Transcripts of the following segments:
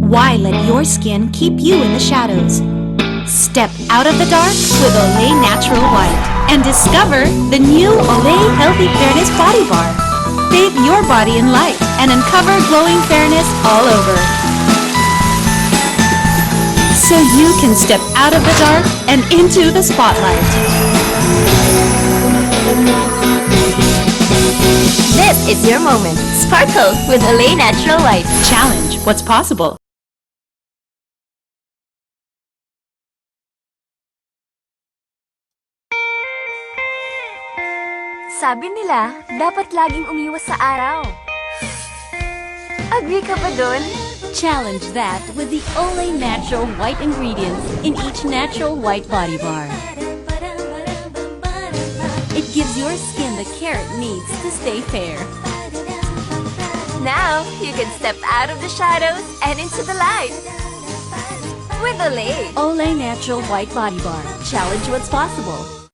Why let your skin keep you in the shadows? Step out of the dark with Olay Natural White and discover the new Olay Healthy Fairness Body Bar. Bathe your body in light and uncover glowing fairness all over. So you can step out of the dark and into the spotlight. This is your moment. Sparkle with Olay Natural White. Challenge what's possible. Sabi nila, dapat laging umiwas sa araw. Agree ka ba dun? Challenge that with the Olay Natural White ingredients in each Natural White Body Bar. It gives your skin the care it needs to stay fair. Now, you can step out of the shadows and into the light. With Olay. Olay Natural White Body Bar. Challenge what's possible.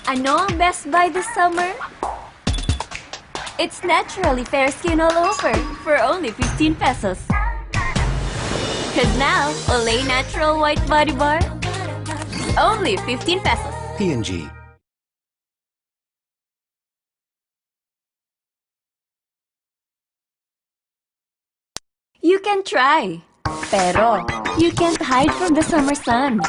Ano ang best buy this summer? It's naturally fair skin all over for only 15 pesos. Cause now, Olay Natural White Body Bar, only 15 pesos. P&G. You can try, pero you can't hide from the summer sun.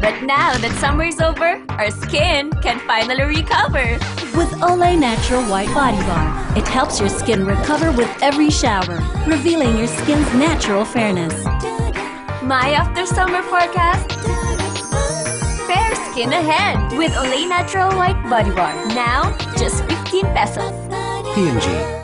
But now that summer is over, our skin can finally recover. With Olay Natural White Body Bar, it helps your skin recover with every shower, revealing your skin's natural fairness. My after summer forecast? Fair skin ahead with Olay Natural White Body Bar. Now, just 15 pesos. P&G.